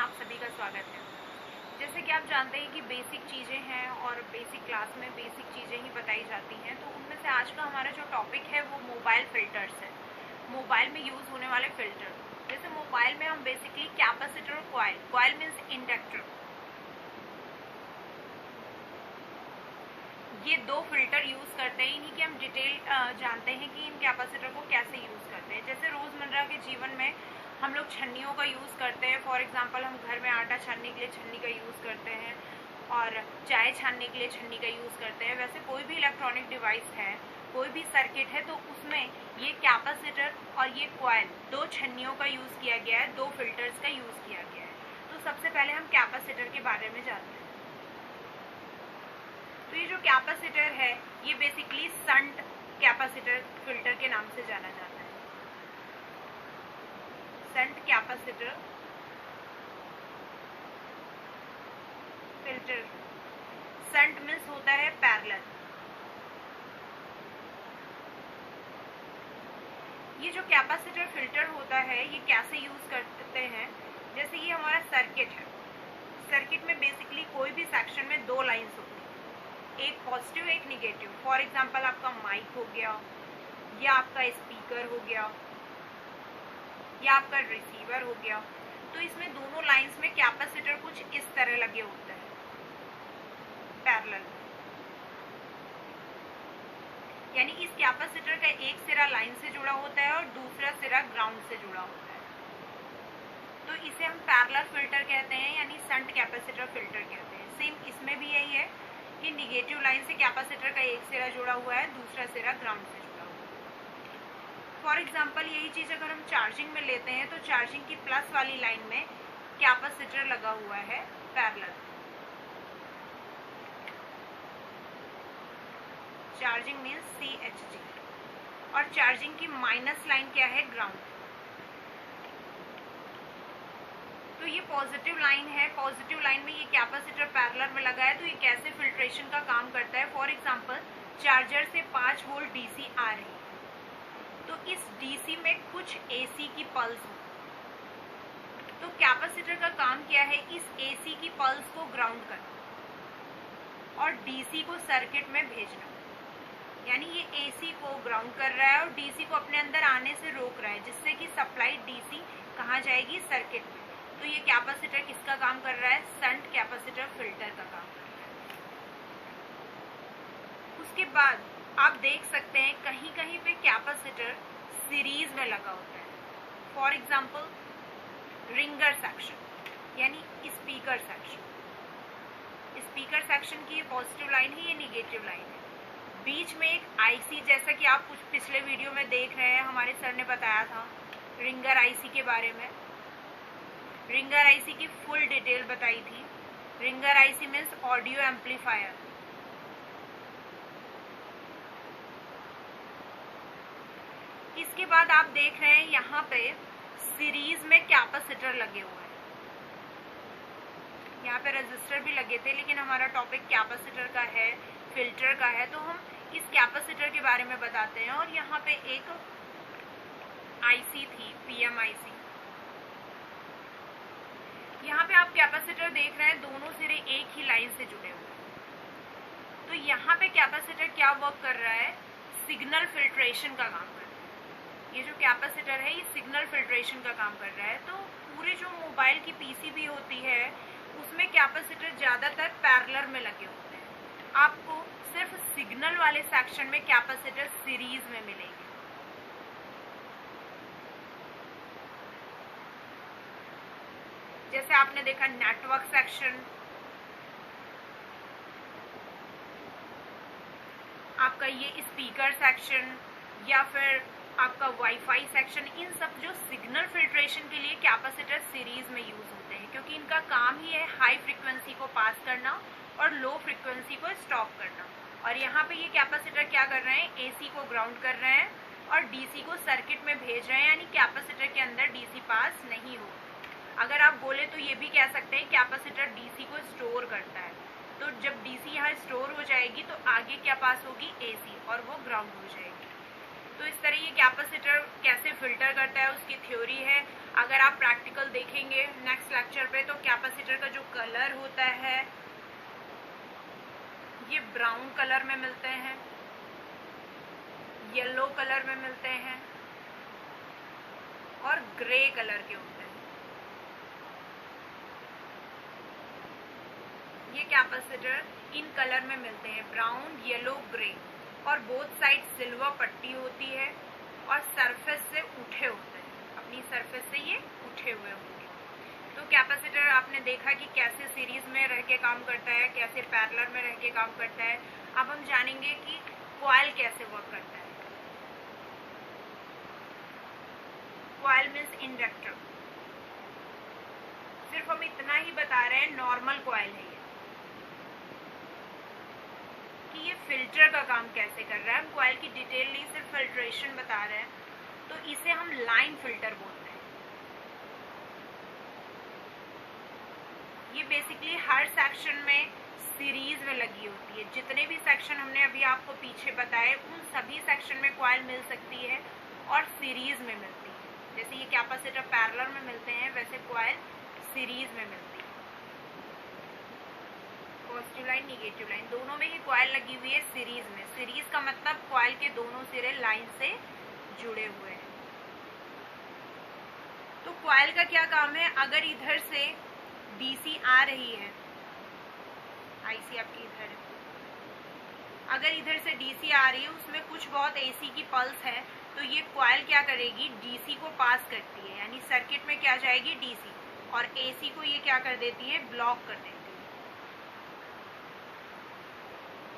आप सभी का स्वागत है। जैसे कि आप जानते हैं कि बेसिक चीज़ें हैं और बेसिक क्लास में बेसिक चीज़ें ही बताई जाती हैं, तो उनमें से आज का हमारा जो टॉपिक है वो मोबाइल फ़िल्टर्स है। मोबाइल में यूज़ होने वाले फ़िल्टर। जैसे मोबाइल में हम बेसिकली कैपेसिटर और कॉइल मीन्स इंडक्टर, ये दो फिल्टर यूज़ करते हैं। इन्हीं की हम डिटेल जानते हैं कि इन कैपेसिटर को कैसे यूज़ करते हैं। जैसे रोज़मर्रा के जीवन में हम लोग छन्नियों का यूज़ करते हैं। फॉर एग्जांपल हम घर में आटा छानने के लिए छन्नी का यूज़ करते हैं और चाय छानने के लिए छन्नी का यूज़ करते हैं। वैसे कोई भी इलेक्ट्रॉनिक डिवाइस है, कोई भी सर्किट है, तो उसमें ये कैपेसिटर और ये कॉइल, दो छन्नियों का यूज़ किया गया है, दो फिल्टर्स का यूज़ किया गया है। तो सबसे पहले हम कैपेसिटर के बारे में जानते हैं। तो ये जो कैपेसिटर है ये बेसिकली शंट कैपेसिटर फिल्टर के नाम से जाना जाता है। Shunt capacitor filter. Shunt means होता है पैरेलल। ये जो कैपेसिटर फिल्टर होता है ये कैसे यूज करते हैं, जैसे ये हमारा सर्किट है। सर्किट में बेसिकली कोई भी सेक्शन में दो लाइंस होती है, एक पॉजिटिव एक निगेटिव। फॉर एग्जांपल आपका माइक हो गया, या आपका स्पीकर हो गया, या आपका रिसीवर हो गया। तो इसमें दोनों लाइंस में कैपेसिटर कुछ इस तरह लगे होते हैं पैरेलल, यानी इस कैपेसिटर का एक सिरा लाइन से जुड़ा होता है और दूसरा सिरा ग्राउंड से जुड़ा होता है। तो इसे हम पैरेलल फिल्टर कहते हैं, यानी शंट कैपेसिटर फिल्टर कहते हैं। सेम इसमें भी यही है कि निगेटिव लाइन से कैपेसिटर का एक सिरा जुड़ा हुआ है, दूसरा सिरा ग्राउंड से जुड़ा हुआ है। फॉर एग्जांपल यही चीज अगर हम चार्जिंग में लेते हैं तो चार्जिंग की प्लस वाली लाइन में कैपेसिटर लगा हुआ है पैरेलल। चार्जिंग मीन्स CHG, और चार्जिंग की माइनस लाइन क्या है, ग्राउंड। तो ये पॉजिटिव लाइन है, पॉजिटिव लाइन में ये कैपेसिटर पैरेलल में लगा है। तो ये कैसे फिल्ट्रेशन का काम करता है, फॉर एग्जांपल चार्जर से 5 वोल्ट DC आ रही है, तो इस DC में कुछ AC की पल्स हो, तो कैपेसिटर का काम क्या है, इस AC की पल्स को ग्राउंड करना और DC को सर्किट में भेजना। यानी ये AC को ग्राउंड कर रहा है और DC को अपने अंदर आने से रोक रहा है, जिससे कि सप्लाई DC कहाँ जाएगी, सर्किट में। तो ये कैपेसिटर किसका काम कर रहा है, शंट कैपेसिटर फिल्टर का काम कर रहा है। उसके बाद आप देख सकते हैं कहीं कहीं पे कैपेसिटर सीरीज में लगा होता है। फॉर एग्जांपल रिंगर सेक्शन, यानी स्पीकर सेक्शन। स्पीकर सेक्शन की ये पॉजिटिव लाइन है, ये निगेटिव लाइन है। बीच में एक IC, जैसा कि आप कुछ पिछले वीडियो में देख रहे हैं, हमारे सर ने बताया था रिंगर IC के बारे में। रिंगर IC की फुल डिटेल बताई थी। Ringer IC means audio amplifier. इसके बाद आप देख रहे हैं यहाँ पे सीरीज में कैपेसिटर लगे हुए हैं। यहाँ पे रजिस्टर भी लगे थे, लेकिन हमारा टॉपिक कैपेसिटर का है, फिल्टर का है, तो हम इस कैपेसिटर के बारे में बताते हैं। और यहाँ पे एक IC थी, PMIC। यहाँ पे आप कैपेसिटर देख रहे हैं, दोनों सिरे एक ही लाइन से जुड़े हुए हैं। तो यहाँ पे कैपेसिटर क्या वर्क कर रहा है, सिग्नल फिल्ट्रेशन का काम कर रहा है। ये जो कैपेसिटर है ये सिग्नल फिल्ट्रेशन का काम कर रहा है। तो पूरे जो मोबाइल की PCB होती है उसमें कैपेसिटर ज्यादातर पैरेलल में लगे होते हैं। आपको सिर्फ सिग्नल वाले सेक्शन में कैपेसिटर सीरीज में मिलेंगे। जैसे आपने देखा नेटवर्क सेक्शन, आपका ये स्पीकर सेक्शन, या फिर आपका वाईफाई सेक्शन, इन सब जो सिग्नल फिल्ट्रेशन के लिए कैपेसिटर सीरीज में यूज होते हैं, क्योंकि इनका काम ही है हाई फ्रीक्वेंसी को पास करना और लो फ्रीक्वेंसी को स्टॉप करना। और यहाँ पे ये कैपेसिटर क्या कर रहे हैं, AC को ग्राउंड कर रहे हैं और DC को सर्किट में भेज रहे हैं, यानी कैपेसिटर के अंदर DC पास नहीं हो। अगर आप बोले तो ये भी कह सकते हैं कैपेसिटर DC को स्टोर करता है। तो जब DC यहाँ स्टोर हो जाएगी तो आगे क्या पास होगी, AC, और वो ग्राउंड हो जाएगी। तो इस तरह ये कैपेसिटर कैसे फिल्टर करता है उसकी थ्योरी है। अगर आप प्रैक्टिकल देखेंगे नेक्स्ट लेक्चर पे तो कैपेसिटर का जो कलर होता है ये ब्राउन कलर में मिलते हैं, येलो कलर में मिलते हैं और ग्रे कलर के होते हैं। ये कैपेसिटर इन कलर में मिलते हैं, ब्राउन, येलो, ग्रे, और बोथ साइड सिल्वर पट्टी होती है और सरफेस से उठे होते हैं, अपनी सरफेस से ये उठे हुए होंगे। तो कैपेसिटर आपने देखा कि कैसे सीरीज में रह के काम करता है, कैसे पैरेलल में रह के काम करता है। अब हम जानेंगे कि कॉइल कैसे वर्क करता है। Coil means inductor. सिर्फ हम इतना ही बता रहे हैं, नॉर्मल कॉइल है ये, कि ये फिल्टर का काम कैसे कर रहा है। हम कॉइल की डिटेल नहीं, सिर्फ फिल्ट्रेशन बता रहे हैं। तो इसे हम लाइन फिल्टर बोलते हैं। ये बेसिकली हर सेक्शन में सीरीज में लगी होती है। जितने भी सेक्शन हमने अभी आपको पीछे बताए उन सभी सेक्शन में कॉइल मिल सकती है और सीरीज में मिलती है। जैसे ये कैपेसिटर पैरेलल में मिलते हैं, वैसे कॉइल सीरीज में मिलती है। पॉजिटिव लाइन, निगेटिव लाइन, दोनों में ही कॉइल लगी हुई है सीरीज में। सीरीज का मतलब कॉइल के दोनों सिरे लाइन से जुड़े हुए हैं। तो कॉइल का क्या काम है, अगर इधर से डीसी आ रही है, आईसी आपकी इधर है, अगर इधर से डीसी आ रही है, उसमें कुछ बहुत एसी की पल्स है, तो ये कॉइल क्या करेगी, डीसी को पास करती है, यानी सर्किट में क्या जाएगी, डीसी, और एसी को ये क्या कर देती है, ब्लॉक कर देती है।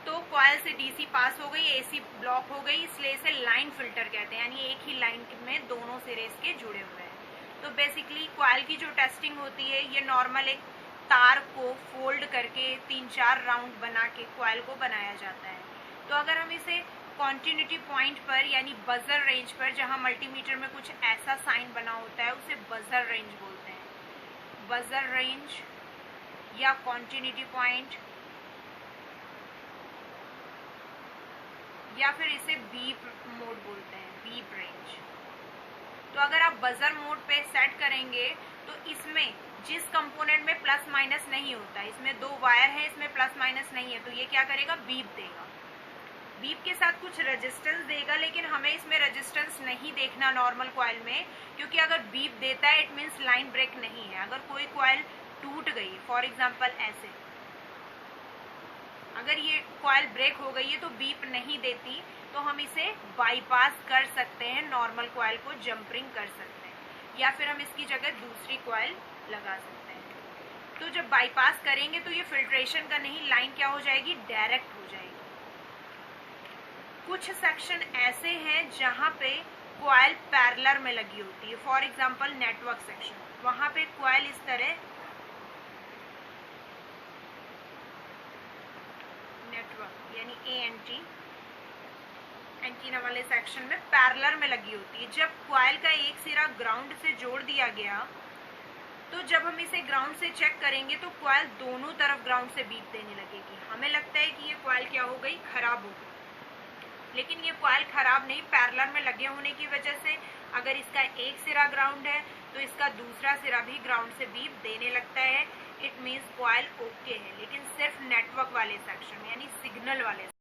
तो कॉइल से डीसी पास हो गई, एसी ब्लॉक हो गई, इसलिए इसे लाइन फिल्टर कहते हैं, यानी एक ही लाइन में दोनों सिरे इसके जुड़े हुए हैं। तो बेसिकली कॉइल की जो टेस्टिंग होती है, ये नॉर्मल एक तार को फोल्ड करके 3-4 राउंड बना के कॉइल को बनाया जाता है। तो अगर हम इसे कॉन्टिन्यूटी पॉइंट पर यानी बजर रेंज पर, जहां मल्टीमीटर में कुछ ऐसा साइन बना होता है, उसे बजर रेंज बोलते हैं। बजर रेंज या कॉन्टिन्यूटी पॉइंट, या फिर इसे बीप मोड बोलते हैं, बीप रेंज। तो अगर आप बजर मोड पे सेट करेंगे तो इसमें जिस कंपोनेंट में प्लस माइनस नहीं होता, इसमें 2 वायर है, इसमें प्लस माइनस नहीं है, तो ये क्या करेगा, बीप देगा। बीप के साथ कुछ रेजिस्टेंस देगा, लेकिन हमें इसमें रेजिस्टेंस नहीं देखना नॉर्मल कॉइल में, क्योंकि अगर बीप देता है इट मीन्स लाइन ब्रेक नहीं है। अगर कोई कॉइल टूट गई, फॉर एग्जाम्पल ऐसे, अगर ये कॉइल ब्रेक हो गई है तो बीप नहीं देती, तो हम इसे बाईपास कर सकते हैं, नॉर्मल कॉइल को जंपरिंग कर सकते हैं, या फिर हम इसकी जगह दूसरी कॉइल लगा सकते हैं। तो जब बाईपास करेंगे तो ये फिल्ट्रेशन का नहीं, लाइन क्या हो जाएगी, डायरेक्ट हो जाएगी। कुछ सेक्शन ऐसे हैं जहां पे कॉइल पैरेलल में लगी होती है, फॉर एग्जांपल नेटवर्क सेक्शन, वहां पे कॉइल इस तरह नेटवर्क यानी एएनटी, एंटीना वाले सेक्शन में पैरेलल में लगी होती है। जब कॉइल का एक सिरा ग्राउंड से जोड़ दिया गया, तो जब हम इसे ग्राउंड से चेक करेंगे तो कॉइल दोनों तरफ ग्राउंड से बीप देने लगेगी। हमें लगता है कि ये कॉइल क्या हो गई, खराब हो गई, लेकिन ये कॉइल खराब नहीं, पैरेलल में लगे होने की वजह से अगर इसका एक सिरा ग्राउंड है तो इसका दूसरा सिरा भी ग्राउंड से बीप देने लगता है। इट मीन्स कॉइल ओके है, लेकिन सिर्फ नेटवर्क वाले सेक्शन में यानी सिग्नल वाले